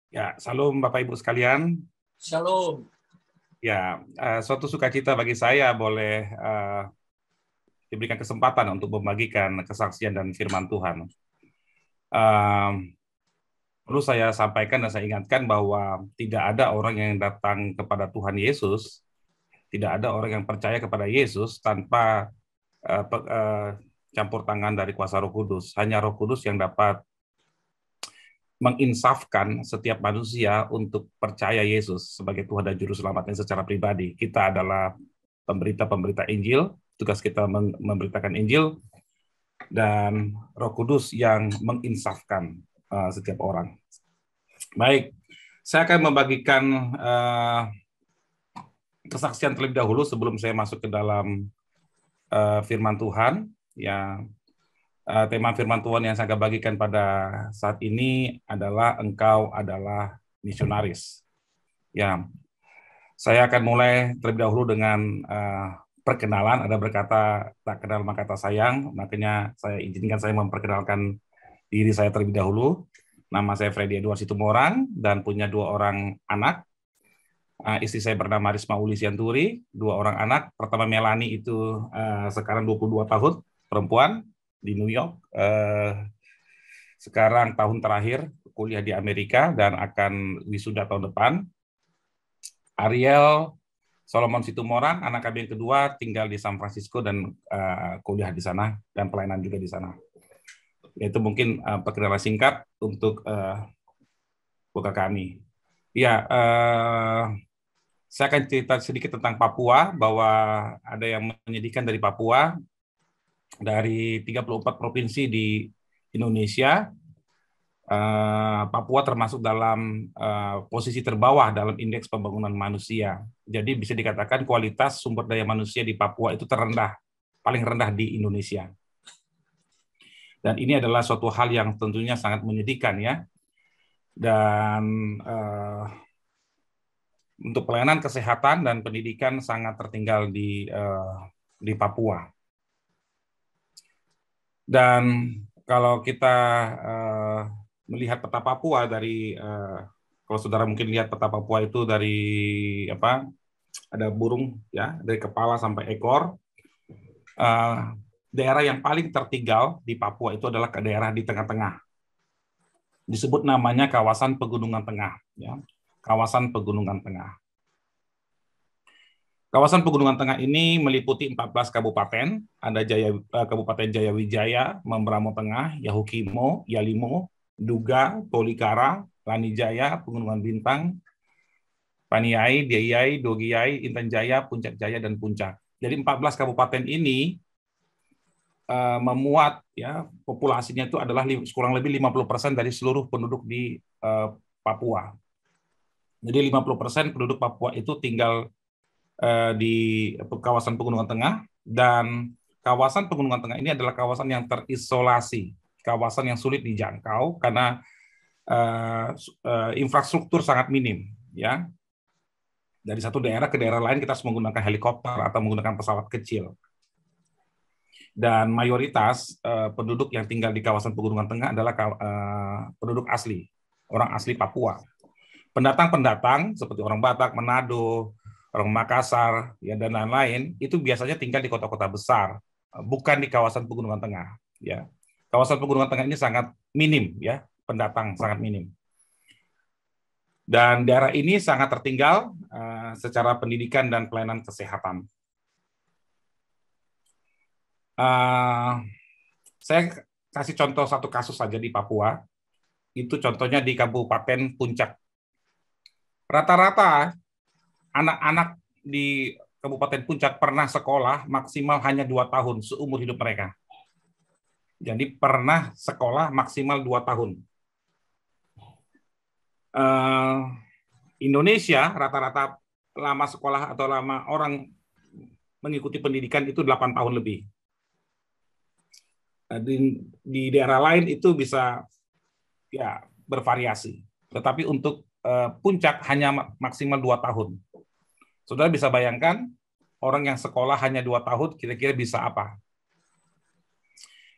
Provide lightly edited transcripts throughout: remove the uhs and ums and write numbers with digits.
Ya, salam Bapak Ibu sekalian. Shalom. Ya, suatu sukacita bagi saya boleh diberikan kesempatan untuk membagikan kesaksian dan firman Tuhan. Perlu saya sampaikan dan saya ingatkan bahwa tidak ada orang yang datang kepada Tuhan Yesus, tidak ada orang yang percaya kepada Yesus tanpa campur tangan dari kuasa Roh Kudus. Hanya Roh Kudus yang dapat menginsafkan setiap manusia untuk percaya Yesus sebagai Tuhan dan Juru Selamatnya secara pribadi. Kita adalah pemberita-pemberita Injil, tugas kita memberitakan Injil, dan Roh Kudus yang menginsafkan setiap orang. Baik, saya akan membagikan kesaksian terlebih dahulu sebelum saya masuk ke dalam firman Tuhan. Ya, tema firman Tuhan yang saya akan bagikan pada saat ini adalah engkau adalah misionaris. Ya, saya akan mulai terlebih dahulu dengan perkenalan. Ada berkata tak kenal maka tak sayang, makanya saya izinkan saya memperkenalkan diri saya terlebih dahulu. Nama saya Freddy Edward Situmorang dan punya 2 orang anak. Istri saya bernama Risma Uli Sianturi, 2 orang anak. Pertama Melani itu sekarang 22 tahun, perempuan di New York. Sekarang tahun terakhir kuliah di Amerika dan akan wisuda tahun depan. Ariel Solomon Situmorang, anak kami yang kedua, tinggal di San Francisco dan kuliah di sana dan pelayanan juga di sana. Itu mungkin perkenalan singkat untuk buka kami. Ya, saya akan cerita sedikit tentang Papua, bahwa ada yang menyedihkan dari Papua. Dari 34 provinsi di Indonesia, Papua termasuk dalam posisi terbawah dalam indeks pembangunan manusia. Jadi bisa dikatakan kualitas sumber daya manusia di Papua itu terendah, paling rendah di Indonesia. Dan ini adalah suatu hal yang tentunya sangat menyedihkan ya. Dan untuk pelayanan kesehatan dan pendidikan sangat tertinggal di Papua. Dan kalau kita melihat peta Papua dari kalau saudara mungkin lihat peta Papua itu dari ada burung ya, dari kepala sampai ekor. Daerah yang paling tertinggal di Papua itu adalah daerah di tengah-tengah. Disebut namanya kawasan Pegunungan Tengah ya. Kawasan Pegunungan Tengah. Kawasan Pegunungan Tengah ini meliputi 14 kabupaten, ada Kabupaten Jayawijaya, Membramo Tengah, Yahukimo, Yalimo, Duga, Tolikara, Lanijaya, Pegunungan Bintang, Paniai, Diai, Dogiai, Intan Jaya, Puncak Jaya, dan Puncak. Jadi 14 kabupaten ini memuat ya, populasinya itu adalah kurang lebih 50% dari seluruh penduduk di Papua. Jadi 50% penduduk Papua itu tinggal di kawasan Pegunungan Tengah, dan kawasan Pegunungan Tengah ini adalah kawasan yang terisolasi, kawasan yang sulit dijangkau karena infrastruktur sangat minim ya. Dari satu daerah ke daerah lain kita harus menggunakan helikopter atau menggunakan pesawat kecil. Dan mayoritas penduduk yang tinggal di kawasan Pegunungan Tengah adalah penduduk asli, orang asli Papua. Pendatang-pendatang seperti orang Batak, Manado, orang Makassar, ya, dan lain-lain, itu biasanya tinggal di kota-kota besar, bukan di kawasan Pegunungan Tengah. Ya. Kawasan Pegunungan Tengah ini sangat minim, ya, pendatang sangat minim. Dan daerah ini sangat tertinggal secara pendidikan dan pelayanan kesehatan. Saya kasih contoh satu kasus saja di Papua. Itu contohnya di Kabupaten Puncak. Rata-rata anak-anak di Kabupaten Puncak pernah sekolah maksimal hanya 2 tahun seumur hidup mereka. Jadi pernah sekolah maksimal 2 tahun. Indonesia rata-rata lama sekolah atau lama orang mengikuti pendidikan itu 8 tahun lebih. Di daerah lain itu bisa ya bervariasi. Tetapi untuk Puncak hanya maksimal 2 tahun. Saudara bisa bayangkan orang yang sekolah hanya 2 tahun kira-kira bisa apa?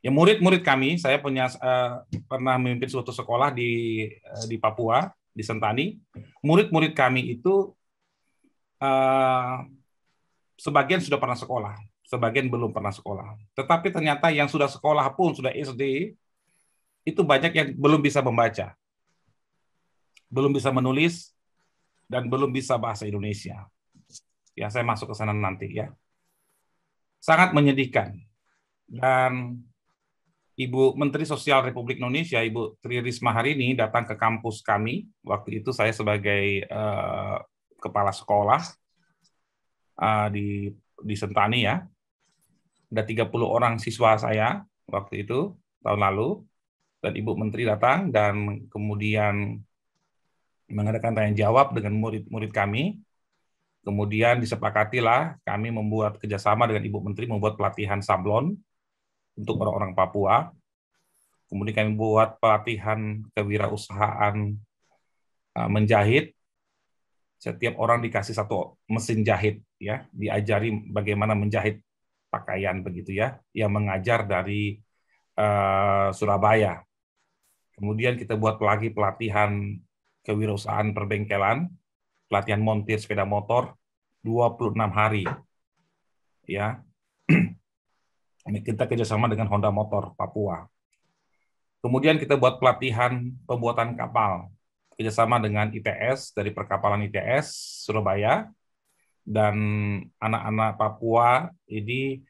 Ya murid-murid kami, saya pernah memimpin suatu sekolah di Papua. di Sentani, murid-murid kami itu sebagian sudah pernah sekolah, sebagian belum pernah sekolah. Tetapi ternyata yang sudah sekolah pun, sudah SD, itu banyak yang belum bisa membaca, belum bisa menulis, dan belum bisa bahasa Indonesia. Ya, saya masuk ke sana nanti ya. Sangat menyedihkan. Dan Ibu Menteri Sosial Republik Indonesia, Ibu Tri Risma hari ini datang ke kampus kami. Waktu itu saya sebagai kepala sekolah di Sentani ya. Ada 30 orang siswa saya waktu itu, tahun lalu. Dan Ibu Menteri datang dan kemudian mengadakan tanya jawab dengan murid-murid kami. Kemudian disepakatilah kami membuat kerjasama dengan Ibu Menteri membuat pelatihan sablon untuk orang-orang Papua. Kemudian kami buat pelatihan kewirausahaan menjahit. Setiap orang dikasih satu mesin jahit, ya, diajari bagaimana menjahit pakaian begitu ya, yang mengajar dari Surabaya. Kemudian kita buat lagi pelatihan kewirausahaan perbengkelan, pelatihan montir sepeda motor 26 hari. Ya. Kita kerjasama dengan Honda Motor Papua. Kemudian kita buat pelatihan pembuatan kapal, kerjasama dengan ITS, dari perkapalan ITS Surabaya, dan anak-anak Papua ini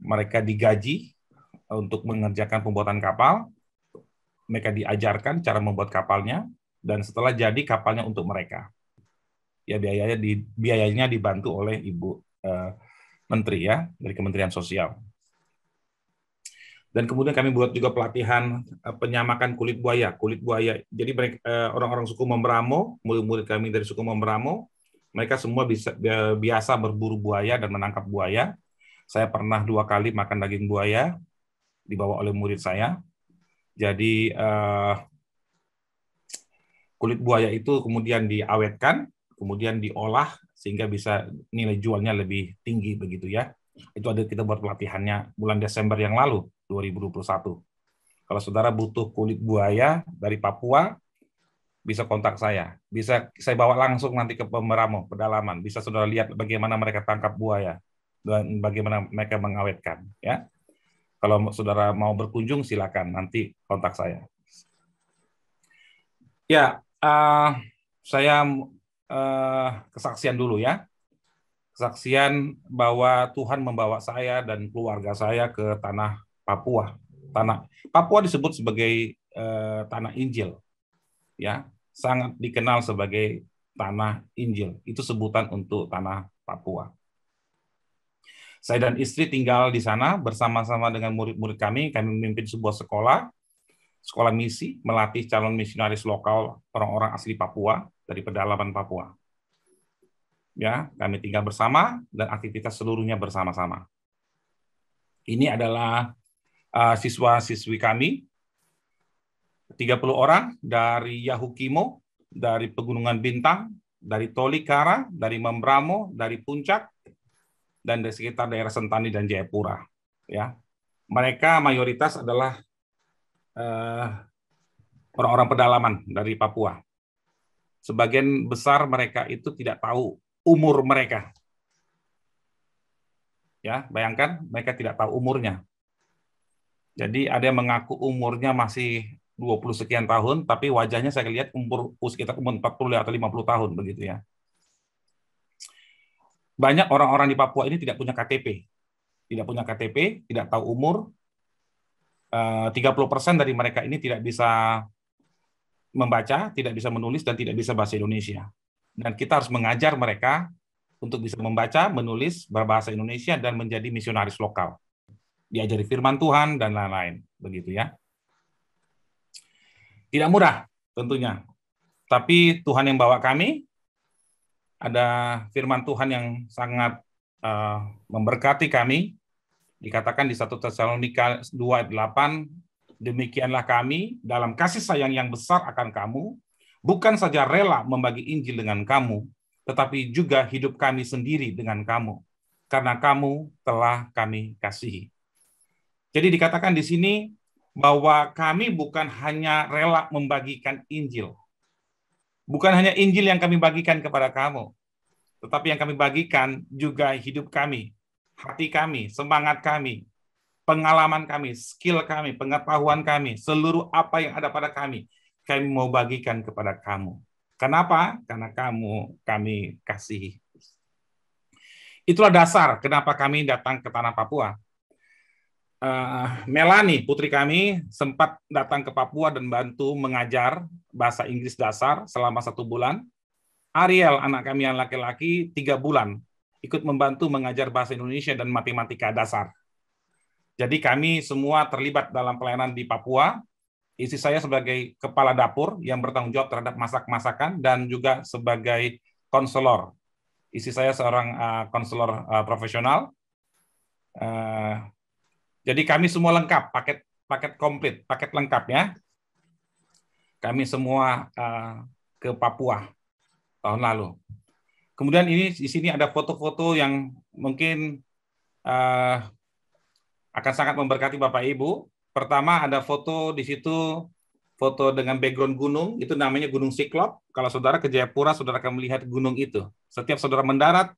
mereka digaji untuk mengerjakan pembuatan kapal, mereka diajarkan cara membuat kapalnya, dan setelah jadi kapalnya untuk mereka. Ya, biayanya dibantu oleh Ibu Menteri ya, dari Kementerian Sosial. Dan kemudian kami buat juga pelatihan penyamakan kulit buaya. Kulit buaya. Jadi orang-orang suku Membramo, murid-murid kami dari suku Membramo, mereka semua biasa berburu buaya dan menangkap buaya. Saya pernah 2 kali makan daging buaya, dibawa oleh murid saya. Jadi kulit buaya itu kemudian diawetkan, kemudian diolah sehingga bisa nilai jualnya lebih tinggi begitu ya. Itu ada kita buat pelatihannya bulan Desember yang lalu, 2021. Kalau saudara butuh kulit buaya dari Papua, bisa kontak saya. Bisa saya bawa langsung nanti ke Pemberamo, pedalaman. Bisa saudara lihat bagaimana mereka tangkap buaya dan bagaimana mereka mengawetkan. Ya, kalau saudara mau berkunjung, silakan nanti kontak saya. Ya, saya kesaksian dulu ya. Kesaksian bahwa Tuhan membawa saya dan keluarga saya ke tanah Papua. Tanah Papua disebut sebagai tanah Injil, ya, sangat dikenal sebagai tanah Injil. Itu sebutan untuk tanah Papua. Saya dan istri tinggal di sana bersama-sama dengan murid-murid kami. Kami memimpin sebuah sekolah misi, melatih calon misionaris lokal orang-orang asli Papua dari pedalaman Papua. Ya, kami tinggal bersama dan aktivitas seluruhnya bersama-sama. Ini adalah siswa-siswi kami, 30 orang dari Yahukimo, dari Pegunungan Bintang, dari Tolikara, dari Membramo, dari Puncak, dan dari sekitar daerah Sentani dan Jayapura. Ya, mereka mayoritas adalah orang-orang pedalaman dari Papua. Sebagian besar mereka itu tidak tahu umur mereka. Ya, bayangkan mereka tidak tahu umurnya. Jadi ada yang mengaku umurnya masih 20 sekian tahun, tapi wajahnya saya lihat sekitar umur 40 atau 50 tahun begitu ya. Banyak orang-orang di Papua ini tidak punya KTP. Tidak punya KTP, tidak tahu umur. 30% dari mereka ini tidak bisa membaca, tidak bisa menulis, dan tidak bisa bahasa Indonesia. Dan kita harus mengajar mereka untuk bisa membaca, menulis, berbahasa Indonesia, dan menjadi misionaris lokal. Diajari firman Tuhan, dan lain-lain. Begitu ya. Tidak mudah, tentunya. Tapi Tuhan yang bawa kami, ada firman Tuhan yang sangat memberkati kami. Dikatakan di 1 Tesalonika 2:8, demikianlah kami dalam kasih sayang yang besar akan kamu, bukan saja rela membagi Injil dengan kamu, tetapi juga hidup kami sendiri dengan kamu, karena kamu telah kami kasihi. Jadi dikatakan di sini bahwa kami bukan hanya rela membagikan Injil, Bukan hanya Injil yang kami bagikan kepada kamu, tetapi yang kami bagikan juga hidup kami, hati kami, semangat kami, pengalaman kami, skill kami, pengetahuan kami, seluruh apa yang ada pada kami mau bagikan kepada kamu. Kenapa? Karena kami kasihi. Itulah dasar kenapa kami datang ke tanah Papua. Melanie, putri kami, sempat datang ke Papua dan bantu mengajar bahasa Inggris dasar selama 1 bulan. Ariel, anak kami yang laki-laki, 3 bulan, ikut membantu mengajar bahasa Indonesia dan matematika dasar. Jadi kami semua terlibat dalam pelayanan di Papua. Istri saya sebagai kepala dapur yang bertanggung jawab terhadap masak-masakan dan juga sebagai konselor. Istri saya seorang konselor profesional. Jadi kami semua lengkap, paket komplit, paket lengkap ya. Kami semua ke Papua tahun lalu. Kemudian di sini ada foto-foto yang mungkin akan sangat memberkati Bapak Ibu. Pertama ada foto di situ, foto dengan background gunung, itu namanya Gunung Siklop. Kalau saudara ke Jayapura, saudara akan melihat gunung itu. Setiap saudara mendarat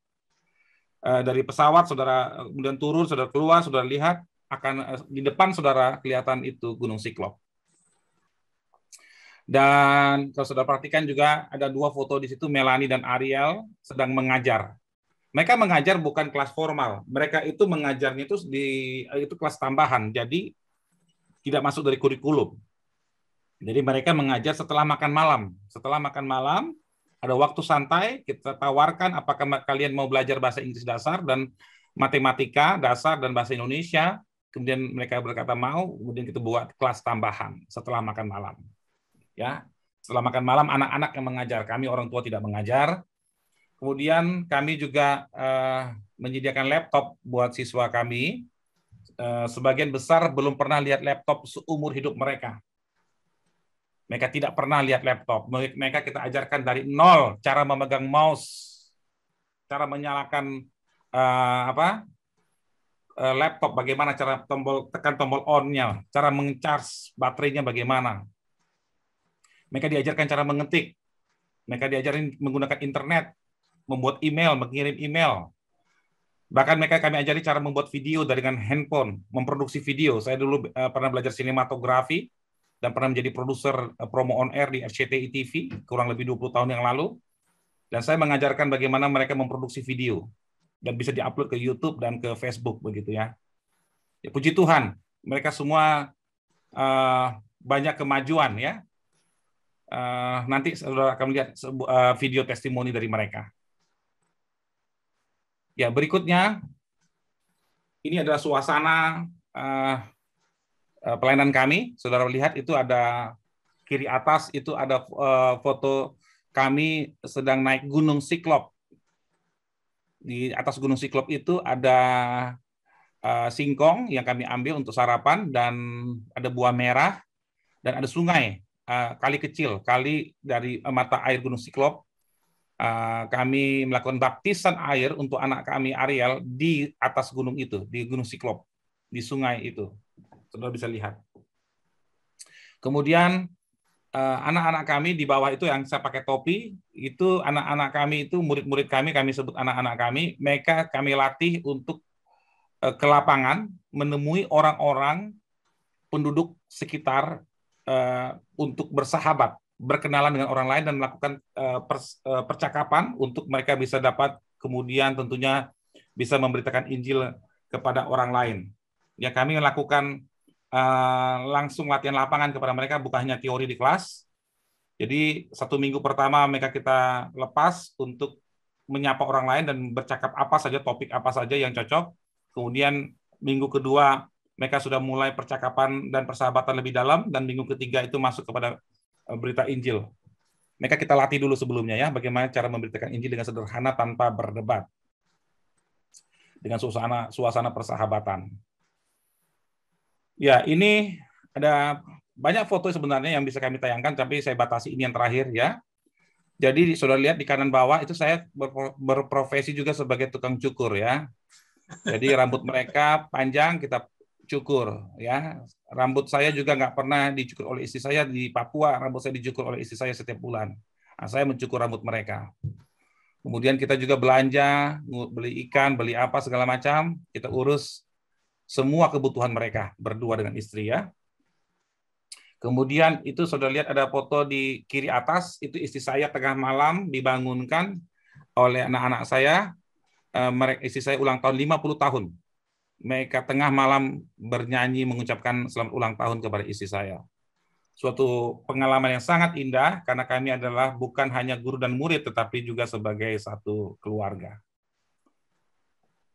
dari pesawat, saudara kemudian turun, saudara keluar, saudara lihat, akan di depan saudara kelihatan itu Gunung Siklop. Dan kalau saudara perhatikan juga ada 2 foto di situ, Melanie dan Ariel sedang mengajar. Mereka mengajar bukan kelas formal. Mereka itu mengajarnya itu kelas tambahan. Jadi tidak masuk dari kurikulum. Jadi mereka mengajar setelah makan malam. Setelah makan malam, ada waktu santai, kita tawarkan apakah kalian mau belajar bahasa Inggris dasar dan matematika dasar dan bahasa Indonesia. Kemudian mereka berkata mau, kemudian kita buat kelas tambahan setelah makan malam. Ya, setelah makan malam anak-anak yang mengajar, kami orang tua tidak mengajar. Kemudian kami juga menyediakan laptop buat siswa kami. Sebagian besar belum pernah lihat laptop seumur hidup mereka. Mereka tidak pernah lihat laptop. Mereka kita ajarkan dari nol, cara memegang mouse, cara menyalakan laptop, bagaimana cara tekan tombol on-nya, cara mengecharge baterainya bagaimana. Mereka diajarkan cara mengetik. Mereka diajarin menggunakan internet, membuat email, mengirim email. Bahkan kami ajari cara membuat video dengan handphone, memproduksi video. Saya dulu pernah belajar sinematografi dan pernah menjadi produser promo on air di RCTI TV kurang lebih 20 tahun yang lalu. Dan saya mengajarkan bagaimana mereka memproduksi video dan bisa diupload ke YouTube dan ke Facebook begitu ya. Ya puji Tuhan, mereka semua banyak kemajuan ya. Nanti saudara akan melihat video testimoni dari mereka. Ya, berikutnya ini adalah suasana pelayanan kami. Saudara lihat itu ada kiri atas itu ada foto kami sedang naik Gunung Siklop. Di atas Gunung Siklop itu ada singkong yang kami ambil untuk sarapan dan ada buah merah dan ada sungai, kali kecil, kali dari mata air Gunung Siklop. Kami melakukan baptisan air untuk anak kami Ariel di atas gunung itu, di Gunung Siklop, di sungai itu. Saudara bisa lihat. Kemudian anak-anak kami di bawah itu yang saya pakai topi, itu anak-anak kami itu murid-murid kami sebut anak-anak kami, mereka kami latih untuk ke lapangan menemui orang-orang penduduk sekitar untuk bersahabat, berkenalan dengan orang lain dan melakukan percakapan untuk mereka bisa dapat kemudian tentunya bisa memberitakan Injil kepada orang lain. Ya kami melakukan langsung latihan lapangan kepada mereka, bukan hanya teori di kelas. Jadi 1 minggu pertama mereka kita lepas untuk menyapa orang lain dan bercakap apa saja, topik apa saja yang cocok. Kemudian minggu kedua mereka sudah mulai percakapan dan persahabatan lebih dalam, dan minggu ketiga itu masuk kepada berita Injil. Mereka kita latih dulu sebelumnya ya, bagaimana cara memberitakan Injil dengan sederhana tanpa berdebat, dengan suasana persahabatan. Ya, ini ada banyak foto sebenarnya yang bisa kami tayangkan, tapi saya batasi ini yang terakhir ya. Jadi saudara lihat di kanan bawah itu saya berprofesi juga sebagai tukang cukur ya. Jadi rambut mereka panjang, kita cukur ya. Rambut saya juga nggak pernah dicukur oleh istri saya di Papua, rambut saya dicukur oleh istri saya setiap bulan. Nah, saya mencukur rambut mereka. Kemudian kita juga belanja, beli ikan, beli apa segala macam, kita urus semua kebutuhan mereka berdua dengan istri ya. Kemudian itu saudara lihat ada foto di kiri atas, itu istri saya tengah malam dibangunkan oleh anak-anak saya. Istri saya ulang tahun 50 tahun. Mereka tengah malam bernyanyi mengucapkan selamat ulang tahun kepada istri saya. Suatu pengalaman yang sangat indah karena kami adalah bukan hanya guru dan murid tetapi juga sebagai satu keluarga.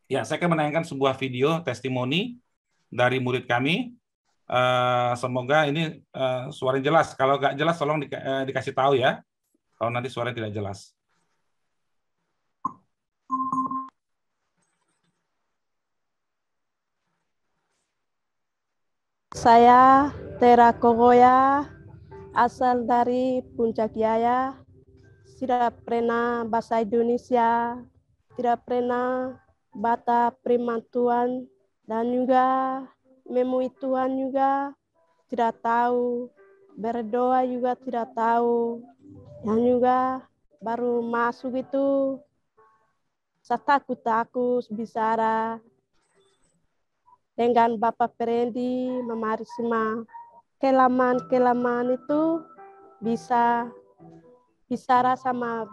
Ya, saya akan menayangkan sebuah video testimoni dari murid kami. Semoga ini suaranya jelas. Kalau nggak jelas tolong dikasih tahu ya. Kalau nanti suaranya tidak jelas. Saya Tera Kogoya, asal dari Puncak Jaya. Tidak pernah bahasa Indonesia, tidak pernah baca firman Tuhan, dan juga memui Tuhan juga tidak tahu, berdoa juga tidak tahu, dan juga baru masuk itu saya takut bicara dengan Bapak Perendi, Mama Risma. Kelamaan itu bisa bicara sama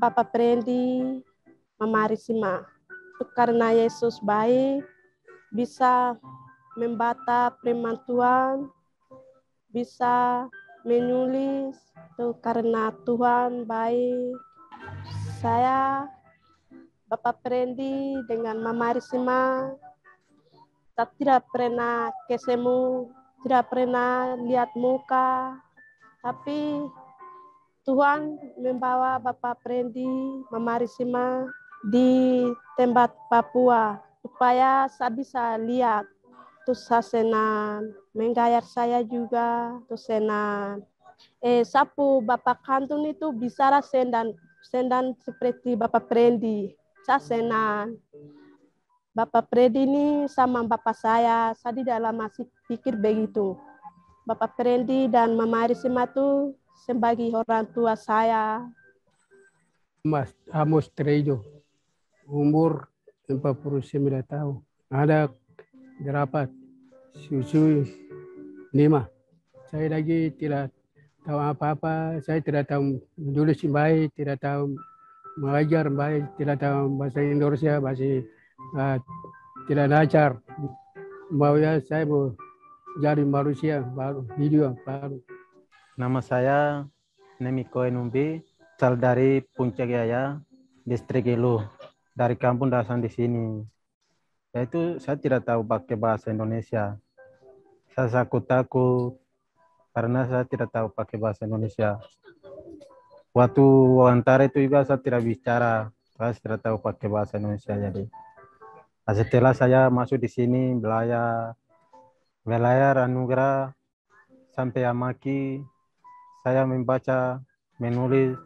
Bapak Perendi, Mama Risma. Karena Yesus baik, bisa membaca firman Tuhan, bisa menulis, itu karena Tuhan baik. Saya, Bapak Perendi dengan Mama Risma, tidak pernah ketemu, tidak pernah lihat muka, tapi Tuhan membawa Bapak Perendi, Mama Risma di tempat Papua supaya saya bisa lihat. Terus saya senang, menggayar saya juga, terus senang. Sapu Bapak Kantun itu bicara sendan seperti Bapak Perendi. Saya senang. Bapak Perendi ini sama Bapak saya di dalam masih pikir begitu. Bapak Perendi dan Mama Risma itu sebagai orang tua saya. Mas Amos Trejo, umur 49 tahun. Ada berapa? Susu 5. Saya lagi tidak tahu apa-apa. Saya tidak tahu menulis baik, tidak tahu mengajar baik, tidak tahu bahasa Indonesia, tidak lancar. Saya mau jadi manusia baru, hidup baru. Nama saya Nemiko Enumbi, asal dari Puncak Jaya, distrik Ilu, dari kampung Dasan di sini. Yaitu saya tidak tahu pakai bahasa Indonesia. Saya takut karena saya tidak tahu pakai bahasa Indonesia. Waktu wawancara itu juga saya tidak bicara, saya tidak tahu pakai bahasa Indonesia. Jadi setelah saya masuk di sini belajar anugerah sampai amaki, saya membaca, menulis,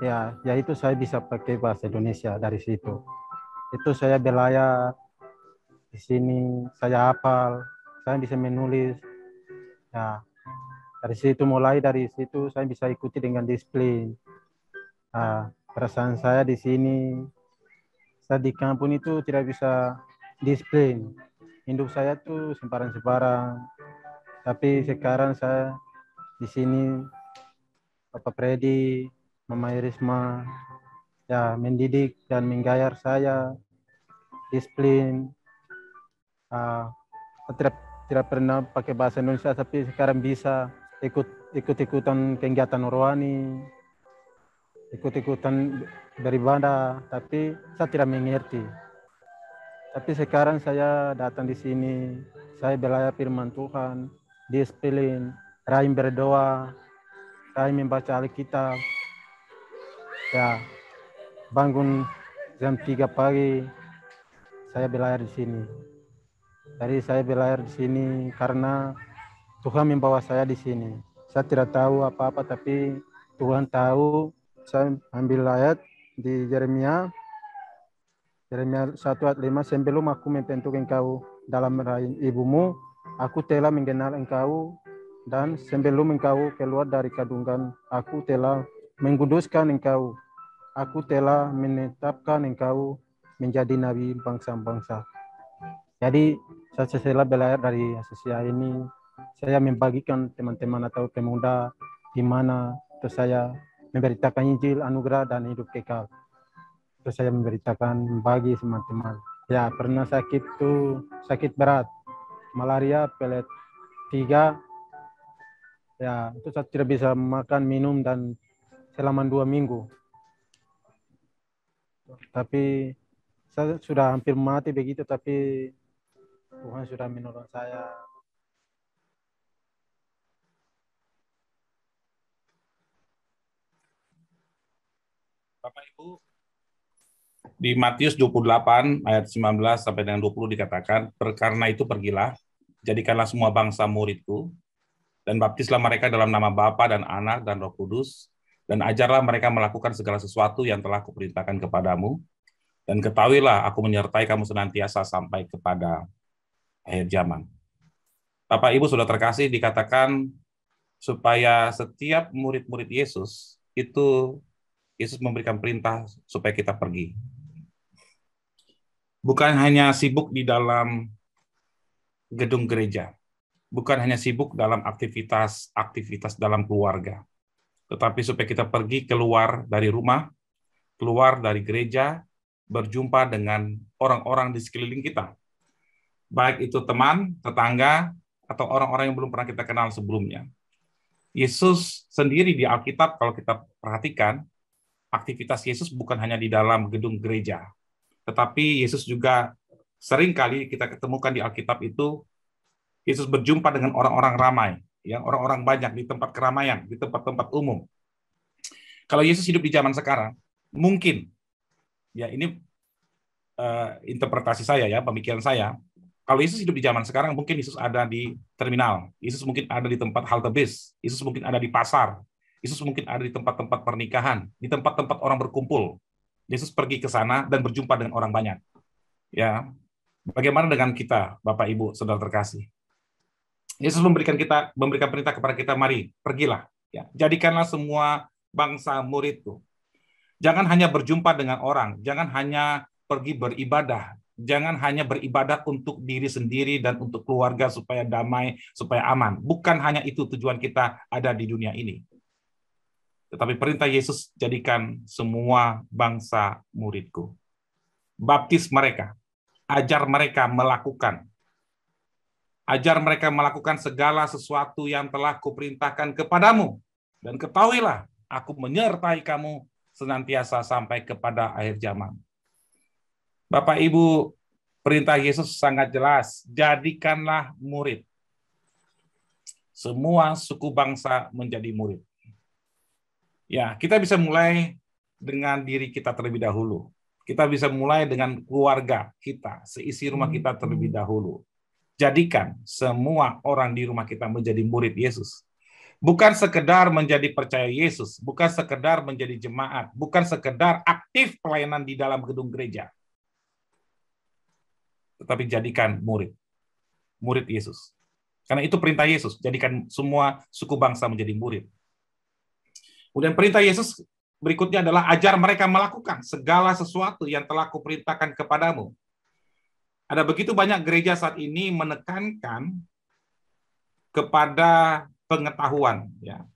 ya itu saya bisa pakai bahasa Indonesia dari situ. Itu saya belajar di sini, saya hafal, saya bisa menulis. Ya, dari situ saya bisa ikuti dengan disiplin. Nah, perasaan saya di sini, saya di kampung itu tidak bisa disiplin. Hidup saya tuh sembarang-sembarang. Tapi sekarang saya di sini, Bapak Freddy, Mama Irisma, ya mendidik dan menggayar saya, disiplin. Tidak pernah pakai bahasa Indonesia, tapi sekarang bisa ikut-ikutan kegiatan rohani, ikut-ikutan beribadah, tapi saya tidak mengerti. Tapi sekarang saya datang di sini, saya belajar firman Tuhan, disiplin, rajin berdoa, rajin membaca Alkitab. Ya, bangun jam 3 pagi, saya belajar di sini. Jadi saya belajar di sini karena Tuhan membawa saya di sini. Saya tidak tahu apa-apa, tapi Tuhan tahu. Saya ambil ayat di Yeremia 1 ayat 5, sebelum aku membentuk engkau dalam rahim ibumu, aku telah mengenal engkau, dan sebelum engkau keluar dari kandungan, aku telah mengkuduskan engkau. Aku telah menetapkan engkau menjadi nabi bangsa-bangsa. Jadi setelah belajar dari asosiasi ini, saya membagikan teman-teman atau pemuda di mana terus saya memberitakan Injil, anugerah, dan hidup kekal. Terus saya memberitakan bagi teman-teman. Ya, pernah sakit tuh, sakit berat, malaria, pelet 3. Ya, itu saya tidak bisa makan, minum, dan selama 2 minggu. Tapi saya sudah hampir mati begitu, tapi Tuhan sudah menolong saya. Bapak Ibu, di Matius 28 ayat 19 sampai dengan 20 dikatakan, "Karena itu pergilah, jadikanlah semua bangsa muridku, dan baptislah mereka dalam nama Bapa dan Anak dan Roh Kudus, dan ajarlah mereka melakukan segala sesuatu yang telah kuperintahkan kepadamu, dan ketahuilah aku menyertai kamu senantiasa sampai kepada akhir zaman." Bapak Ibu sudah terkasih, dikatakan supaya setiap murid-murid Yesus itu Yesus memberikan perintah supaya kita pergi. Bukan hanya sibuk di dalam gedung gereja, bukan hanya sibuk dalam aktivitas dalam keluarga, tetapi supaya kita pergi keluar dari rumah, keluar dari gereja, berjumpa dengan orang-orang di sekeliling kita. Baik itu teman, tetangga, atau orang-orang yang belum pernah kita kenal sebelumnya. Yesus sendiri di Alkitab, kalau kita perhatikan, aktivitas Yesus bukan hanya di dalam gedung gereja, tetapi Yesus juga sering kali kita ketemukan di Alkitab itu, Yesus berjumpa dengan orang-orang ramai, ya, orang-orang banyak di tempat keramaian, di tempat-tempat umum. Kalau Yesus hidup di zaman sekarang, mungkin, ya ini interpretasi saya ya, pemikiran saya, kalau Yesus hidup di zaman sekarang, mungkin Yesus ada di terminal, Yesus mungkin ada di tempat halte bis, Yesus mungkin ada di pasar, Yesus mungkin ada di tempat-tempat pernikahan, di tempat-tempat orang berkumpul. Yesus pergi ke sana dan berjumpa dengan orang banyak. Ya, bagaimana dengan kita, Bapak Ibu, saudara terkasih? Yesus memberikan perintah kepada kita, mari pergilah, ya, jadikanlah semua bangsa muridku. Jangan hanya berjumpa dengan orang, jangan hanya pergi beribadah, jangan hanya beribadah untuk diri sendiri dan untuk keluarga supaya damai, supaya aman. Bukan hanya itu tujuan kita ada di dunia ini. Tetapi perintah Yesus, jadikan semua bangsa muridku. Baptis mereka, ajar mereka melakukan. Ajar mereka melakukan segala sesuatu yang telah kuperintahkan kepadamu. Dan ketahuilah, aku menyertai kamu senantiasa sampai kepada akhir zaman. Bapak Ibu, perintah Yesus sangat jelas, jadikanlah murid. Semua suku bangsa menjadi murid. Ya, kita bisa mulai dengan diri kita terlebih dahulu. Kita bisa mulai dengan keluarga kita, seisi rumah kita terlebih dahulu. Jadikan semua orang di rumah kita menjadi murid Yesus. Bukan sekedar menjadi percaya Yesus, bukan sekedar menjadi jemaat, bukan sekedar aktif pelayanan di dalam gedung gereja. Tetapi jadikan murid Yesus. Karena itu perintah Yesus, jadikan semua suku bangsa menjadi murid. Kemudian perintah Yesus berikutnya adalah ajar mereka melakukan segala sesuatu yang telah kuperintahkan kepadamu. Ada begitu banyak gereja saat ini menekankan kepada pengetahuan, ya.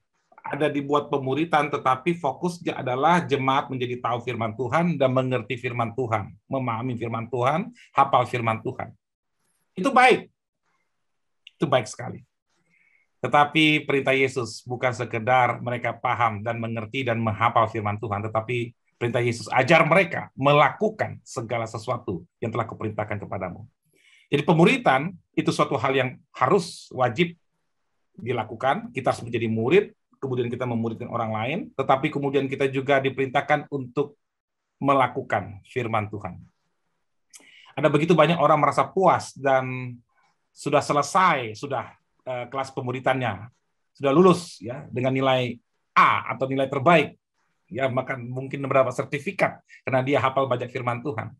Ada dibuat pemuritan, tetapi fokusnya adalah jemaat menjadi tahu firman Tuhan dan mengerti firman Tuhan, memahami firman Tuhan, hafal firman Tuhan. Itu baik. Itu baik sekali. Tetapi perintah Yesus bukan sekedar mereka paham dan mengerti dan menghafal firman Tuhan, tetapi perintah Yesus ajar mereka melakukan segala sesuatu yang telah kuperintahkan kepadamu. Jadi pemuritan itu suatu hal yang harus wajib dilakukan. Kita harus menjadi murid, kemudian kita memuridkan orang lain, tetapi kemudian kita juga diperintahkan untuk melakukan firman Tuhan. Ada begitu banyak orang merasa puas dan sudah selesai, sudah kelas pemuritannya, sudah lulus ya dengan nilai A atau nilai terbaik, ya bahkan mungkin beberapa sertifikat karena dia hafal banyak firman Tuhan.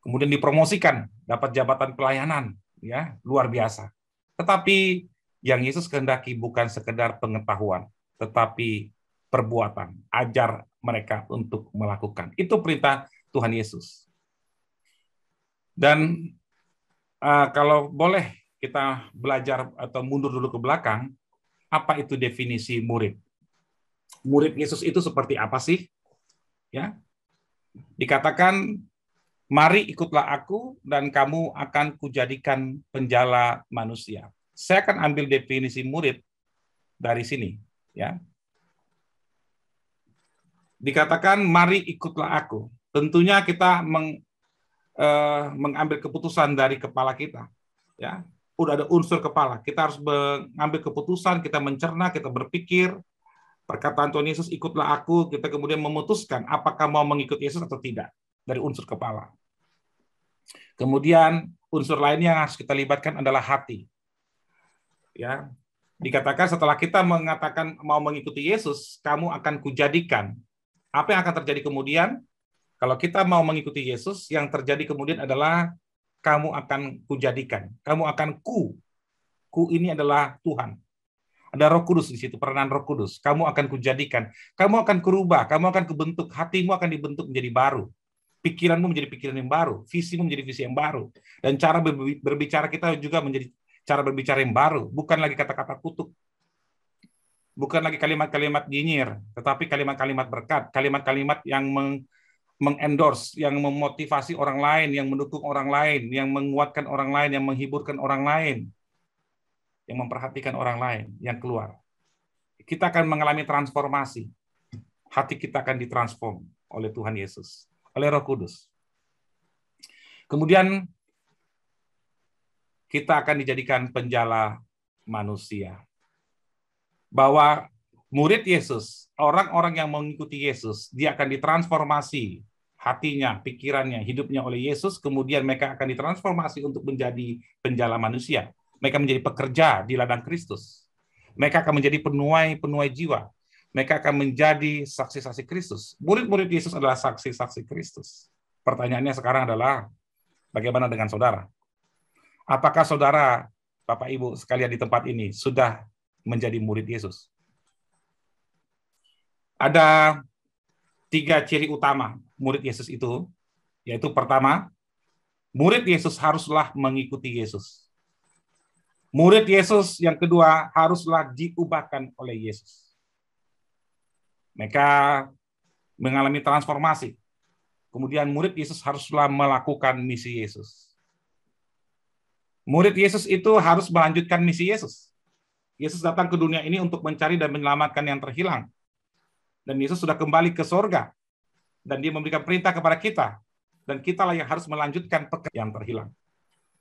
Kemudian dipromosikan, dapat jabatan pelayanan, ya luar biasa. Tetapi yang Yesus kehendaki bukan sekedar pengetahuan, tetapi perbuatan. Ajar mereka untuk melakukan. Itu perintah Tuhan Yesus. Dan kalau boleh kita belajar atau mundur dulu ke belakang, apa itu definisi murid? Murid Yesus itu seperti apa sih? Ya, dikatakan, mari ikutlah aku dan kamu akan kujadikan penjala manusia. Saya akan ambil definisi murid dari sini. Ya, dikatakan, mari ikutlah aku. Tentunya kita mengambil keputusan dari kepala kita. Ya, udah ada unsur kepala. Kita harus mengambil keputusan, kita mencerna, kita berpikir. Perkataan Tuhan Yesus, ikutlah aku, kita kemudian memutuskan apakah mau mengikut Yesus atau tidak, dari unsur kepala. Kemudian unsur lainnya yang harus kita libatkan adalah hati. Ya, dikatakan setelah kita mengatakan mau mengikuti Yesus, kamu akan kujadikan. Apa yang akan terjadi kemudian? Kalau kita mau mengikuti Yesus, yang terjadi kemudian adalah kamu akan kujadikan. Kamu akan ku ini adalah Tuhan. Ada Roh Kudus di situ, peranan Roh Kudus. Kamu akan kujadikan, kamu akan kerubah, kamu akan kebentuk, hatimu akan dibentuk menjadi baru. Pikiranmu menjadi pikiran yang baru, visimu menjadi visi yang baru. Dan cara berbicara kita juga menjadi cara berbicara yang baru. Bukan lagi kata-kata kutuk. Bukan lagi kalimat-kalimat nyinyir, tetapi kalimat-kalimat berkat, kalimat-kalimat yang mengendorse, yang memotivasi orang lain, yang mendukung orang lain, yang menguatkan orang lain, yang menghiburkan orang lain, yang memperhatikan orang lain, yang keluar. Kita akan mengalami transformasi. Hati kita akan ditransform oleh Tuhan Yesus, oleh Roh Kudus. Kemudian kita akan dijadikan penjala manusia. Bahwa murid Yesus, orang-orang yang mengikuti Yesus, dia akan ditransformasi hatinya, pikirannya, hidupnya oleh Yesus, kemudian mereka akan ditransformasi untuk menjadi penjala manusia. Mereka menjadi pekerja di ladang Kristus. Mereka akan menjadi penuai jiwa. Mereka akan menjadi saksi-saksi Kristus. Murid-murid Yesus adalah saksi-saksi Kristus. Pertanyaannya sekarang adalah, bagaimana dengan saudara? Apakah saudara, Bapak Ibu sekalian di tempat ini, sudah menjadi murid Yesus? Ada 3 ciri utama murid Yesus itu, yaitu pertama, murid Yesus haruslah mengikuti Yesus. Murid Yesus yang kedua haruslah diubahkan oleh Yesus. Mereka mengalami transformasi. Kemudian murid Yesus haruslah melakukan misi Yesus. Murid Yesus itu harus melanjutkan misi Yesus. Yesus datang ke dunia ini untuk mencari dan menyelamatkan yang terhilang. Dan Yesus sudah kembali ke sorga. Dan dia memberikan perintah kepada kita. Dan kitalah yang harus melanjutkan pekerjaan yang terhilang.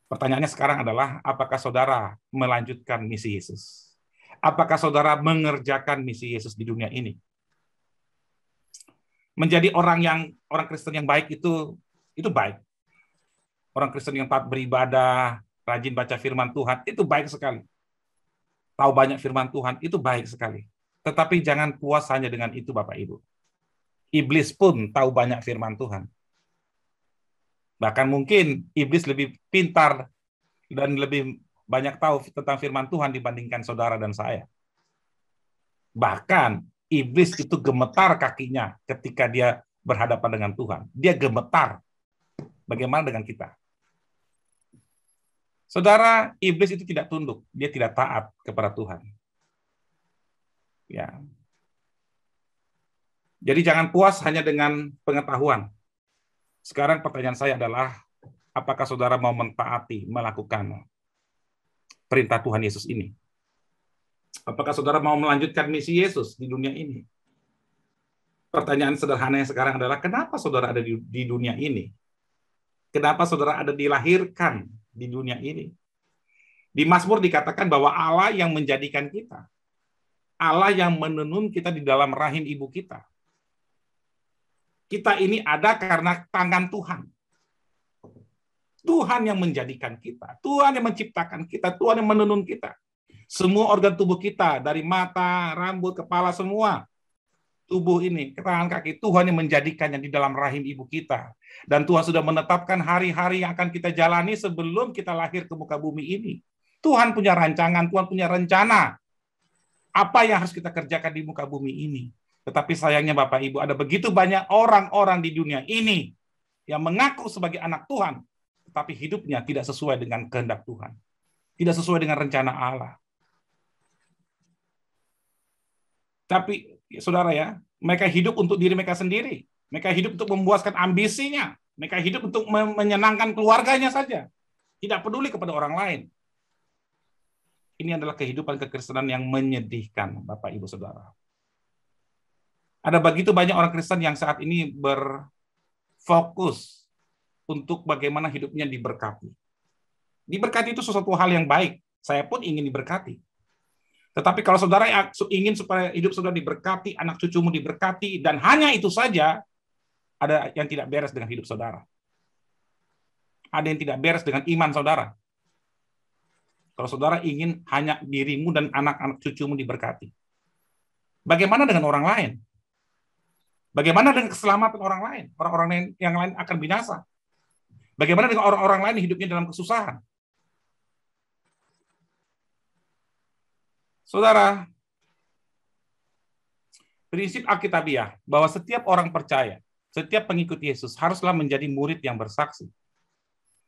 Pertanyaannya sekarang adalah, apakah saudara melanjutkan misi Yesus? Apakah saudara mengerjakan misi Yesus di dunia ini? Menjadi orang Kristen yang baik itu baik. Orang Kristen yang taat beribadah, rajin baca firman Tuhan, itu baik sekali. Tahu banyak firman Tuhan, itu baik sekali. Tetapi jangan puas hanya dengan itu, Bapak Ibu. Iblis pun tahu banyak firman Tuhan. Bahkan mungkin iblis lebih pintar dan lebih banyak tahu tentang firman Tuhan dibandingkan saudara dan saya. Bahkan iblis itu gemetar kakinya ketika dia berhadapan dengan Tuhan. Dia gemetar. Bagaimana dengan kita? Saudara, iblis itu tidak tunduk. Dia tidak taat kepada Tuhan. Ya. Jadi jangan puas hanya dengan pengetahuan. Sekarang pertanyaan saya adalah, apakah saudara mau mentaati, melakukan perintah Tuhan Yesus ini? Apakah saudara mau melanjutkan misi Yesus di dunia ini? Pertanyaan sederhananya sekarang adalah, kenapa saudara ada di dunia ini? Kenapa saudara ada dilahirkan di dunia ini? Di Mazmur dikatakan bahwa Allah yang menjadikan kita. Allah yang menenun kita di dalam rahim ibu kita. Kita ini ada karena tangan Tuhan. Tuhan yang menjadikan kita. Tuhan yang menciptakan kita. Tuhan yang menenun kita. Semua organ tubuh kita, dari mata, rambut, kepala, semua tubuh ini, tangan kaki, Tuhan yang menjadikannya di dalam rahim ibu kita. Dan Tuhan sudah menetapkan hari-hari yang akan kita jalani sebelum kita lahir ke muka bumi ini. Tuhan punya rancangan, Tuhan punya rencana. Apa yang harus kita kerjakan di muka bumi ini? Tetapi sayangnya Bapak Ibu, ada begitu banyak orang-orang di dunia ini yang mengaku sebagai anak Tuhan, tetapi hidupnya tidak sesuai dengan kehendak Tuhan. Tidak sesuai dengan rencana Allah. Tapi, saudara ya, mereka hidup untuk diri mereka sendiri. Mereka hidup untuk memuaskan ambisinya. Mereka hidup untuk menyenangkan keluarganya saja. Tidak peduli kepada orang lain. Ini adalah kehidupan kekristenan yang menyedihkan, Bapak, Ibu, Saudara. Ada begitu banyak orang Kristen yang saat ini berfokus untuk bagaimana hidupnya diberkati. Diberkati itu sesuatu hal yang baik. Saya pun ingin diberkati. Tetapi kalau saudara ingin supaya hidup saudara diberkati, anak cucumu diberkati, dan hanya itu saja, ada yang tidak beres dengan hidup saudara. Ada yang tidak beres dengan iman saudara. Kalau saudara ingin hanya dirimu dan anak-anak cucumu diberkati. Bagaimana dengan orang lain? Bagaimana dengan keselamatan orang lain? Orang-orang yang lain akan binasa. Bagaimana dengan orang-orang lain hidupnya dalam kesusahan? Saudara, prinsip Alkitabiah bahwa setiap orang percaya, setiap pengikut Yesus haruslah menjadi murid yang bersaksi.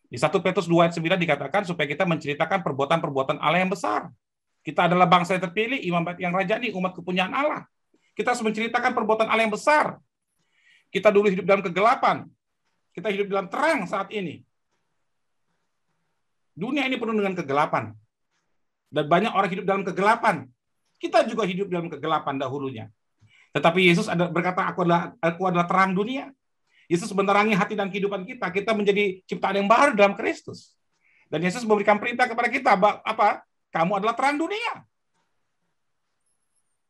Di 1 Petrus 2 ayat 9 dikatakan supaya kita menceritakan perbuatan-perbuatan Allah yang besar. Kita adalah bangsa yang terpilih, imam yang rajani, umat kepunyaan Allah. Kita harus menceritakan perbuatan Allah yang besar. Kita dulu hidup dalam kegelapan. Kita hidup dalam terang saat ini. Dunia ini penuh dengan kegelapan. Dan banyak orang hidup dalam kegelapan. Kita juga hidup dalam kegelapan dahulunya. Tetapi Yesus berkata, aku adalah terang dunia. Yesus menerangi hati dan kehidupan kita. Kita menjadi ciptaan yang baru dalam Kristus. Dan Yesus memberikan perintah kepada kita, apa? Kamu adalah terang dunia.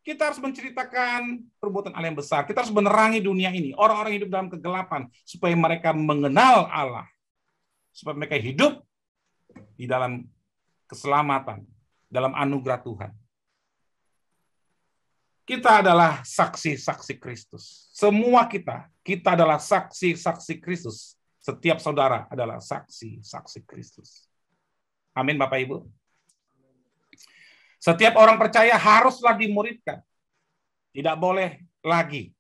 Kita harus menceritakan perbuatan Allah yang besar. Kita harus menerangi dunia ini. Orang-orang hidup dalam kegelapan. Supaya mereka mengenal Allah. Supaya mereka hidup di dalam keselamatan. Dalam anugerah Tuhan. Kita adalah saksi-saksi Kristus. Semua kita adalah saksi-saksi Kristus. Setiap saudara adalah saksi-saksi Kristus. Amin, Bapak Ibu. Setiap orang percaya haruslah dimuridkan. Tidak boleh lagi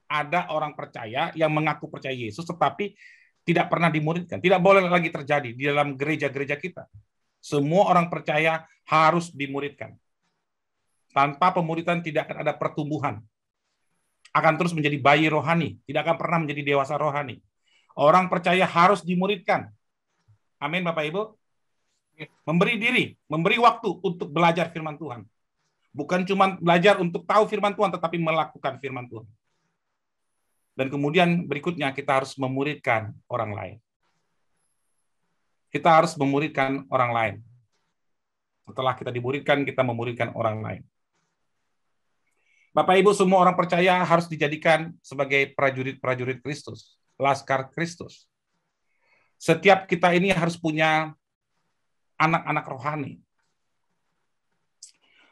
ada orang percaya yang mengaku percaya Yesus tetapi tidak pernah dimuridkan. Tidak boleh lagi terjadi di dalam gereja-gereja kita. Semua orang percaya harus dimuridkan. Tanpa pemuridan tidak akan ada pertumbuhan. Akan terus menjadi bayi rohani. Tidak akan pernah menjadi dewasa rohani. Orang percaya harus dimuridkan. Amin, Bapak Ibu. Memberi diri, memberi waktu untuk belajar firman Tuhan. Bukan cuma belajar untuk tahu firman Tuhan, tetapi melakukan firman Tuhan. Dan kemudian berikutnya kita harus memuridkan orang lain. Kita harus memuridkan orang lain. Setelah kita dimuridkan, kita memuridkan orang lain. Bapak Ibu, semua orang percaya harus dijadikan sebagai prajurit-prajurit Kristus, laskar Kristus. Setiap kita ini harus punya anak-anak rohani.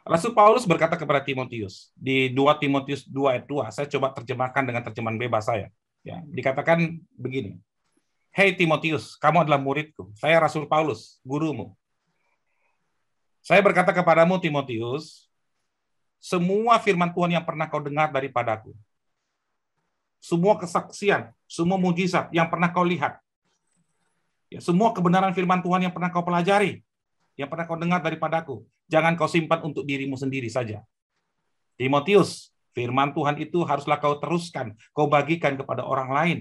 Rasul Paulus berkata kepada Timotius di 2 Timotius 2 ayat 2, saya coba terjemahkan dengan terjemahan bebas saya. Ya, dikatakan begini. Hei Timotius, kamu adalah muridku. Saya Rasul Paulus, gurumu. Saya berkata kepadamu Timotius, semua firman Tuhan yang pernah kau dengar daripadaku, semua kesaksian, semua mujizat yang pernah kau lihat, ya, semua kebenaran firman Tuhan yang pernah kau pelajari, yang pernah kau dengar daripadaku, jangan kau simpan untuk dirimu sendiri saja. Timotius, firman Tuhan itu haruslah kau teruskan, kau bagikan kepada orang lain,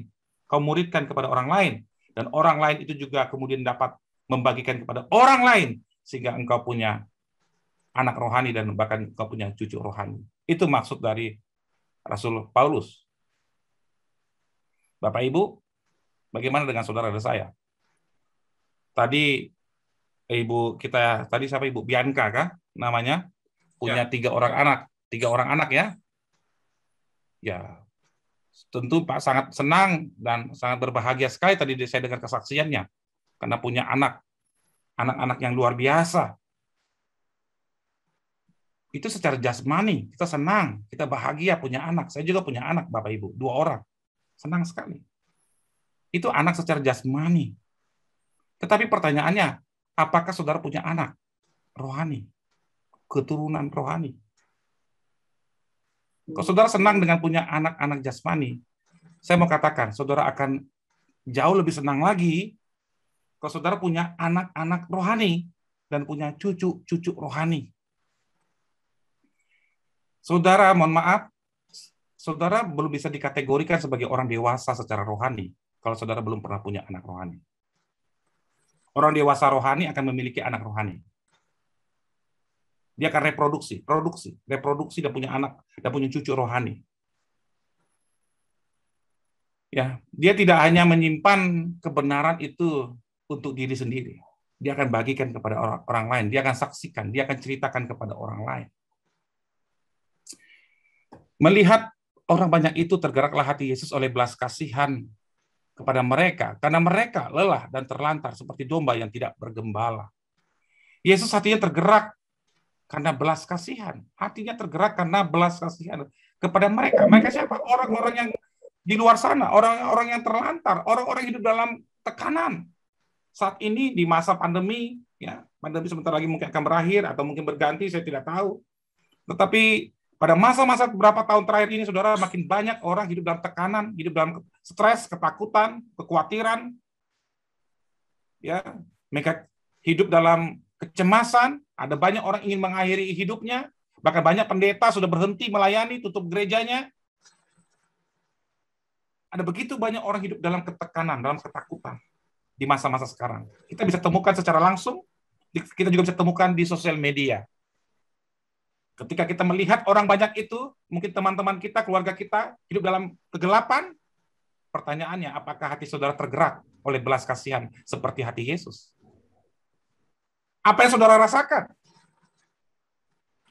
kau muridkan kepada orang lain, dan orang lain itu juga kemudian dapat membagikan kepada orang lain, sehingga engkau punya anak rohani dan bahkan engkau punya cucu rohani. Itu maksud dari Rasul Paulus. Bapak Ibu, bagaimana dengan saudara dan saya? Tadi siapa Ibu Bianca kah namanya? Punya 3 orang anak. 3 orang anak ya. Ya, tentu Pak sangat senang dan sangat berbahagia sekali tadi saya dengar kesaksiannya. Karena punya anak-anak yang luar biasa. Itu secara jasmani, kita senang, kita bahagia punya anak. Saya juga punya anak, Bapak Ibu, 2 orang. Senang sekali. Itu anak secara jasmani. Tetapi pertanyaannya, apakah saudara punya anak rohani? Keturunan rohani? Kalau saudara senang dengan punya anak-anak jasmani, saya mau katakan, saudara akan jauh lebih senang lagi kalau saudara punya anak-anak rohani dan punya cucu-cucu rohani. Saudara, mohon maaf, saudara belum bisa dikategorikan sebagai orang dewasa secara rohani kalau saudara belum pernah punya anak rohani. Orang dewasa rohani akan memiliki anak rohani. Dia akan reproduksi dan punya anak dan punya cucu rohani. Ya, dia tidak hanya menyimpan kebenaran itu untuk diri sendiri. Dia akan bagikan kepada orang lain. Dia akan saksikan, dia akan ceritakan kepada orang lain. Melihat orang banyak itu tergeraklah hati Yesus oleh belas kasihan kepada mereka, karena mereka lelah dan terlantar seperti domba yang tidak bergembala. Yesus hatinya tergerak karena belas kasihan. Hatinya tergerak karena belas kasihan kepada mereka. Mereka siapa? Orang-orang yang di luar sana, orang-orang yang terlantar, orang-orang hidup dalam tekanan. Saat ini di masa pandemi, ya, pandemi sebentar lagi mungkin akan berakhir atau mungkin berganti, saya tidak tahu. Tetapi pada masa-masa beberapa tahun terakhir ini, saudara, makin banyak orang hidup dalam tekanan, hidup dalam stres, ketakutan, kekhawatiran. Ya, mereka hidup dalam kecemasan, ada banyak orang ingin mengakhiri hidupnya, bahkan banyak pendeta sudah berhenti melayani, tutup gerejanya. Ada begitu banyak orang hidup dalam ketekanan, dalam ketakutan di masa-masa sekarang. Kita bisa temukan secara langsung, kita juga bisa temukan di sosial media. Ketika kita melihat orang banyak itu, mungkin teman-teman kita, keluarga kita hidup dalam kegelapan, pertanyaannya, apakah hati saudara tergerak oleh belas kasihan seperti hati Yesus? Apa yang saudara rasakan?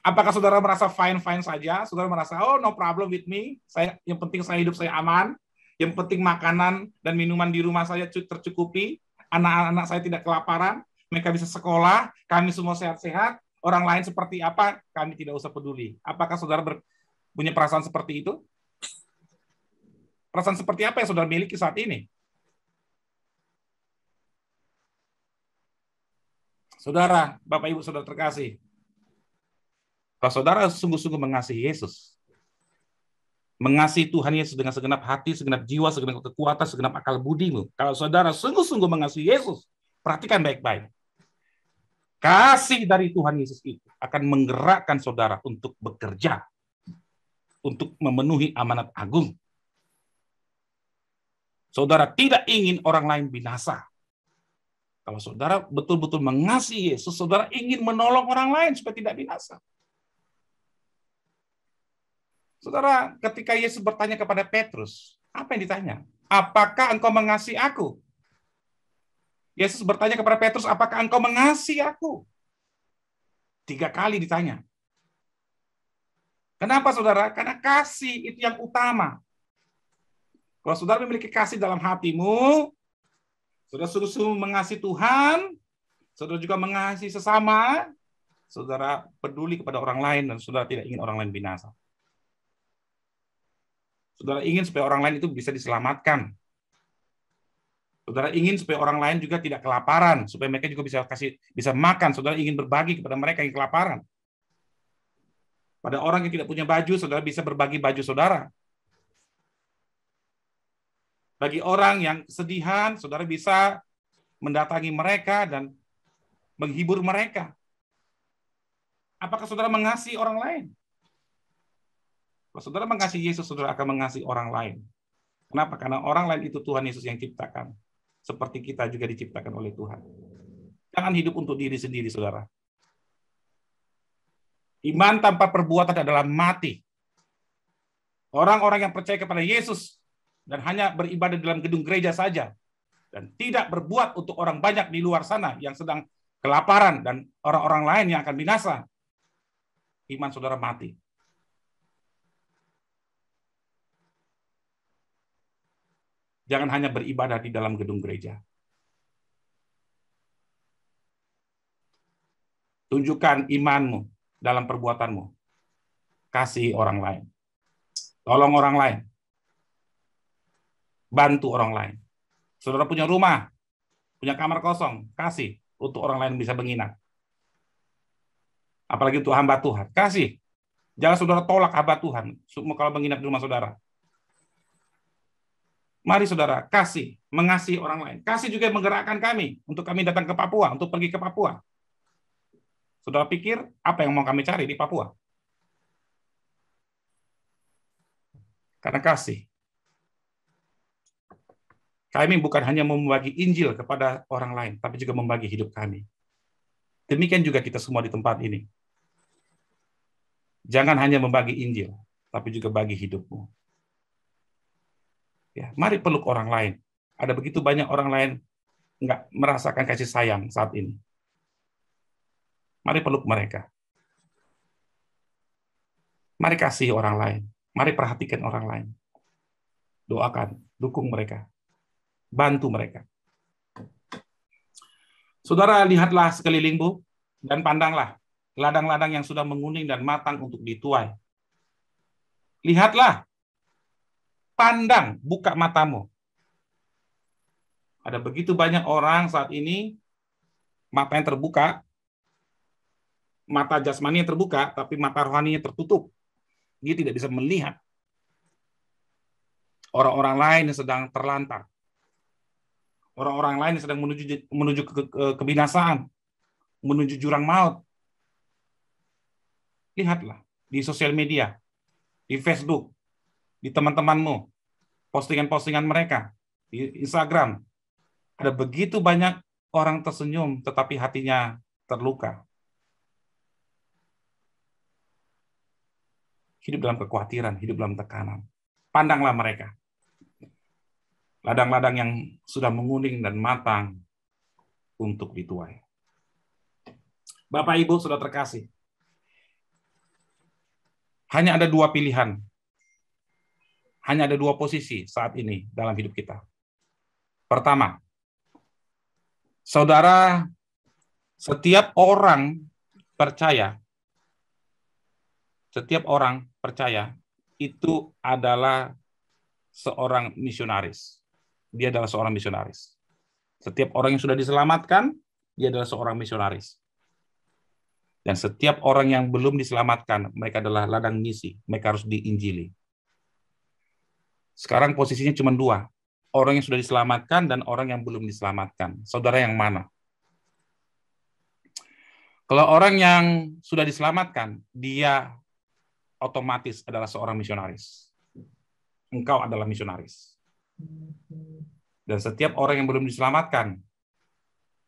Apakah saudara merasa fine-fine saja? Saudara merasa, oh no problem with me. Yang penting saya hidup saya aman. Yang penting makanan dan minuman di rumah saya tercukupi. Anak-anak saya tidak kelaparan. Mereka bisa sekolah. Kami semua sehat-sehat. Orang lain seperti apa, kami tidak usah peduli. Apakah saudara punya perasaan seperti itu? Perasaan seperti apa yang saudara miliki saat ini? Saudara, Bapak Ibu, saudara terkasih, kalau saudara sungguh-sungguh mengasihi Yesus, mengasihi Tuhan Yesus dengan segenap hati, segenap jiwa, segenap kekuatan, segenap akal budimu, kalau saudara sungguh-sungguh mengasihi Yesus, perhatikan baik-baik. Kasih dari Tuhan Yesus itu akan menggerakkan saudara untuk bekerja, untuk memenuhi amanat agung. Saudara tidak ingin orang lain binasa. Kalau saudara betul-betul mengasihi Yesus, saudara ingin menolong orang lain supaya tidak binasa. Saudara, ketika Yesus bertanya kepada Petrus, apa yang ditanya? Apakah engkau mengasihi aku? Yesus bertanya kepada Petrus, apakah engkau mengasihi aku? 3 kali ditanya. Kenapa, saudara? Karena kasih itu yang utama. Kalau saudara memiliki kasih dalam hatimu, saudara sungguh-sungguh mengasihi Tuhan, saudara juga mengasihi sesama, saudara peduli kepada orang lain, dan saudara tidak ingin orang lain binasa. Saudara ingin supaya orang lain itu bisa diselamatkan. Saudara ingin supaya orang lain juga tidak kelaparan, supaya mereka juga bisa makan. Saudara ingin berbagi kepada mereka yang kelaparan. Pada orang yang tidak punya baju, saudara bisa berbagi baju saudara. Bagi orang yang kesedihan, saudara bisa mendatangi mereka dan menghibur mereka. Apakah saudara mengasihi orang lain? Kalau saudara mengasihi Yesus, saudara akan mengasihi orang lain. Kenapa? Karena orang lain itu Tuhan Yesus yang ciptakan. Seperti kita juga diciptakan oleh Tuhan. Jangan hidup untuk diri sendiri, saudara. Iman tanpa perbuatan adalah mati. Orang-orang yang percaya kepada Yesus dan hanya beribadah dalam gedung gereja saja, dan tidak berbuat untuk orang banyak di luar sana yang sedang kelaparan dan orang-orang lain yang akan binasa, iman saudara mati. Jangan hanya beribadah di dalam gedung gereja. Tunjukkan imanmu dalam perbuatanmu. Kasih orang lain. Tolong orang lain. Bantu orang lain. Saudara punya rumah, punya kamar kosong, kasih untuk orang lain bisa menginap. Apalagi untuk hamba Tuhan, kasih. Jangan saudara tolak hamba Tuhan kalau menginap di rumah saudara. Mari saudara kasih, mengasihi orang lain. Kasih juga menggerakkan kami untuk kami datang ke Papua, untuk pergi ke Papua. Saudara pikir apa yang mau kami cari di Papua? Karena kasih. Kami bukan hanya membagi Injil kepada orang lain, tapi juga membagi hidup kami. Demikian juga kita semua di tempat ini. Jangan hanya membagi Injil, tapi juga bagi hidupmu. Ya, mari peluk orang lain. Ada begitu banyak orang lain nggak merasakan kasih sayang saat ini. Mari peluk mereka. Mari kasih orang lain. Mari perhatikan orang lain. Doakan, dukung mereka. Bantu mereka. Saudara, lihatlah sekelilingmu dan pandanglah ladang-ladang yang sudah menguning dan matang untuk dituai. Lihatlah. Pandang, buka matamu. Ada begitu banyak orang saat ini, matanya terbuka, mata jasmaninya terbuka, tapi mata rohaninya tertutup. Dia tidak bisa melihat orang-orang lain yang sedang terlantar. Orang-orang lain yang sedang menuju ke kebinasaan, menuju jurang maut. Lihatlah di sosial media, di Facebook, di teman-temanmu, postingan-postingan mereka, di Instagram. Ada begitu banyak orang tersenyum, tetapi hatinya terluka. Hidup dalam kekhawatiran, hidup dalam tekanan. Pandanglah mereka. Ladang-ladang yang sudah menguning dan matang untuk dituai. Bapak Ibu sudah terkasih. Hanya ada dua pilihan. Hanya ada dua posisi saat ini dalam hidup kita. Pertama, saudara, setiap orang percaya itu adalah seorang misionaris. Dia adalah seorang misionaris. Setiap orang yang sudah diselamatkan, dia adalah seorang misionaris. Dan setiap orang yang belum diselamatkan, mereka adalah ladang misi. Mereka harus diinjili. Sekarang posisinya cuma dua. Orang yang sudah diselamatkan dan orang yang belum diselamatkan. Saudara yang mana? Kalau orang yang sudah diselamatkan, dia otomatis adalah seorang misionaris. Engkau adalah misionaris. Dan setiap orang yang belum diselamatkan,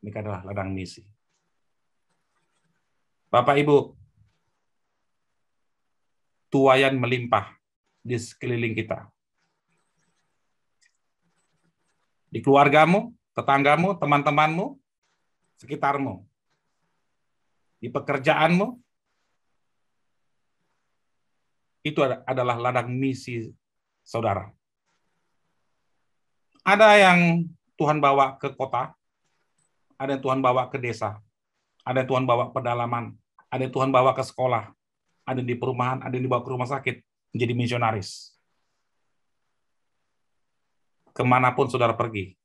mereka adalah ladang misi. Bapak Ibu, tuaian melimpah di sekeliling kita. Di keluargamu, tetanggamu, teman-temanmu, sekitarmu. Di pekerjaanmu, itu adalah ladang misi saudara. Ada yang Tuhan bawa ke kota, ada yang Tuhan bawa ke desa, ada yang Tuhan bawa ke pedalaman, ada yang Tuhan bawa ke sekolah, ada di perumahan, ada yang dibawa ke rumah sakit, menjadi misionaris. Kemanapun saudara pergi,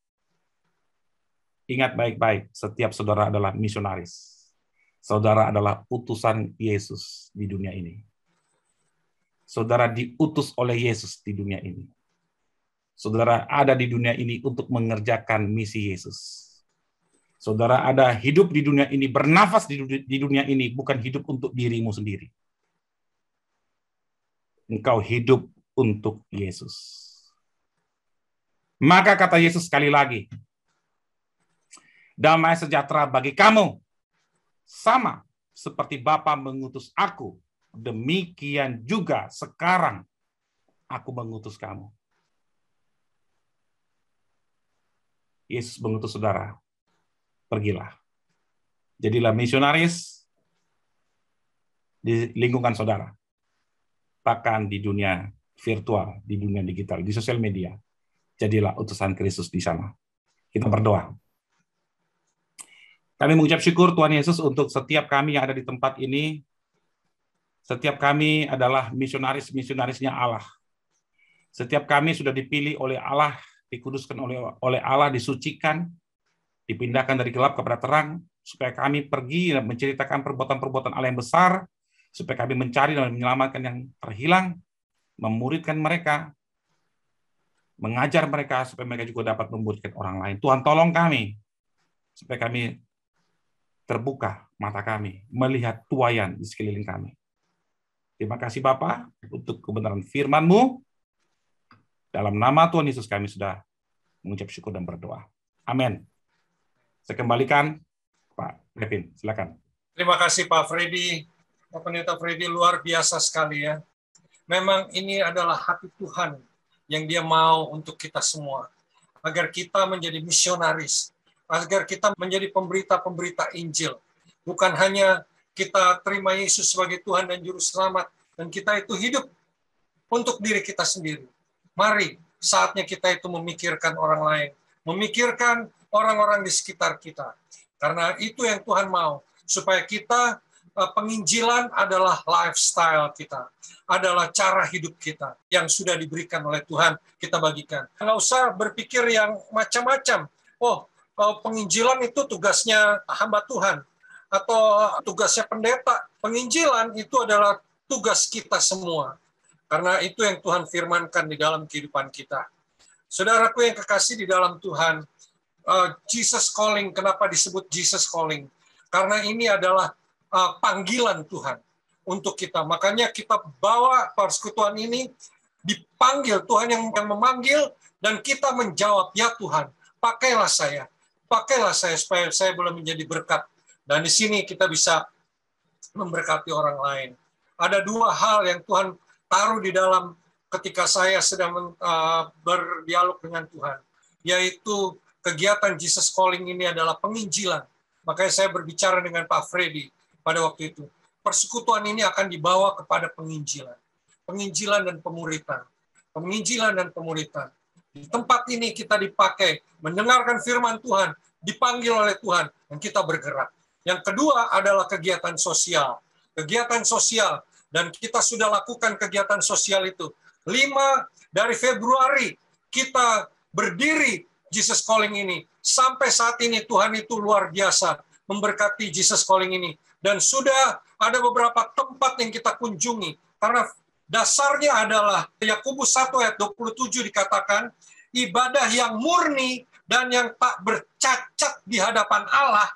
ingat baik-baik, setiap saudara adalah misionaris. Saudara adalah utusan Yesus di dunia ini. Saudara diutus oleh Yesus di dunia ini. Saudara ada di dunia ini untuk mengerjakan misi Yesus. Saudara ada hidup di dunia ini, bernafas di dunia ini, bukan hidup untuk dirimu sendiri. Engkau hidup untuk Yesus. Maka kata Yesus sekali lagi, damai sejahtera bagi kamu, sama seperti Bapa mengutus aku, demikian juga sekarang aku mengutus kamu. Yesus mengutus saudara, pergilah. Jadilah misionaris di lingkungan saudara. Bahkan di dunia virtual, di dunia digital, di sosial media. Jadilah utusan Kristus di sana. Kita berdoa. Kami mengucap syukur Tuhan Yesus untuk setiap kami yang ada di tempat ini. Setiap kami adalah misionaris-misionarisnya Allah. Setiap kami sudah dipilih oleh Allah, dikuduskan oleh Allah, disucikan, dipindahkan dari gelap kepada terang, supaya kami pergi dan menceritakan perbuatan-perbuatan Allah yang besar, supaya kami mencari dan menyelamatkan yang terhilang, memuridkan mereka, mengajar mereka supaya mereka juga dapat memuridkan orang lain. Tuhan tolong kami, supaya kami terbuka mata kami, melihat tuaian di sekeliling kami. Terima kasih Bapa untuk kebenaran firman-Mu. Dalam nama Tuhan Yesus kami sudah mengucap syukur dan berdoa. Amin. Saya kembalikan Pak Kevin, silakan. Terima kasih Pak Freddy. Pak Pendeta Freddy luar biasa sekali ya. Memang ini adalah hati Tuhan yang Dia mau untuk kita semua. Agar kita menjadi misionaris. Agar kita menjadi pemberita-pemberita Injil. Bukan hanya kita terima Yesus sebagai Tuhan dan Juru Selamat. Dan kita itu hidup untuk diri kita sendiri. Mari saatnya kita itu memikirkan orang lain. Memikirkan orang-orang di sekitar kita. Karena itu yang Tuhan mau. Supaya kita, penginjilan adalah lifestyle kita. Adalah cara hidup kita. Yang sudah diberikan oleh Tuhan, kita bagikan. Nggak usah berpikir yang macam-macam. Oh, penginjilan itu tugasnya hamba Tuhan. Atau tugasnya pendeta. Penginjilan itu adalah tugas kita semua. Karena itu yang Tuhan firmankan di dalam kehidupan kita. Saudaraku yang kekasih di dalam Tuhan, Jesus calling, kenapa disebut Jesus calling? Karena ini adalah panggilan Tuhan untuk kita. Makanya kita bawa persekutuan ini, dipanggil, Tuhan yang memanggil, dan kita menjawab, ya Tuhan, pakailah saya supaya saya boleh menjadi berkat. Dan di sini kita bisa memberkati orang lain. Ada dua hal yang Tuhan taruh di dalam ketika saya sedang berdialog dengan Tuhan, yaitu kegiatan Jesus Calling ini adalah penginjilan. Makanya saya berbicara dengan Pak Freddy pada waktu itu. Persekutuan ini akan dibawa kepada penginjilan. Penginjilan dan pemuritan. Penginjilan dan pemuritan. Di tempat ini kita dipakai, mendengarkan firman Tuhan, dipanggil oleh Tuhan, dan kita bergerak. Yang kedua adalah kegiatan sosial. Kegiatan sosial. Dan kita sudah lakukan kegiatan sosial itu. 5 dari Februari kita berdiri Jesus Calling ini. Sampai saat ini Tuhan itu luar biasa memberkati Jesus Calling ini. Dan sudah ada beberapa tempat yang kita kunjungi. Karena dasarnya adalah Yakobus 1 ayat 27 dikatakan, ibadah yang murni dan yang tak bercacat di hadapan Allah,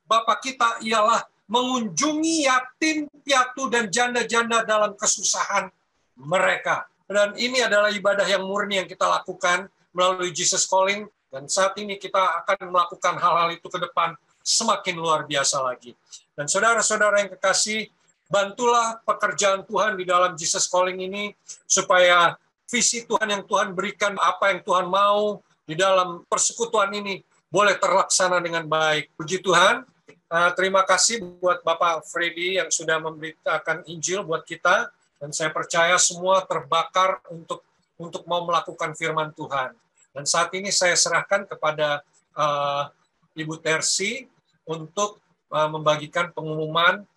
Bapa kita, ialah mengunjungi yatim, piatu, dan janda-janda dalam kesusahan mereka. Dan ini adalah ibadah yang murni yang kita lakukan melalui Jesus Calling. Dan saat ini kita akan melakukan hal-hal itu ke depan semakin luar biasa lagi. Dan saudara-saudara yang kekasih, bantulah pekerjaan Tuhan di dalam Jesus Calling ini, supaya visi Tuhan yang Tuhan berikan, apa yang Tuhan mau di dalam persekutuan ini, boleh terlaksana dengan baik. Puji Tuhan. Terima kasih buat Bapak Freddy yang sudah memberitakan Injil buat kita, dan saya percaya semua terbakar untuk mau melakukan firman Tuhan. Dan saat ini saya serahkan kepada Ibu Tersi untuk membagikan pengumuman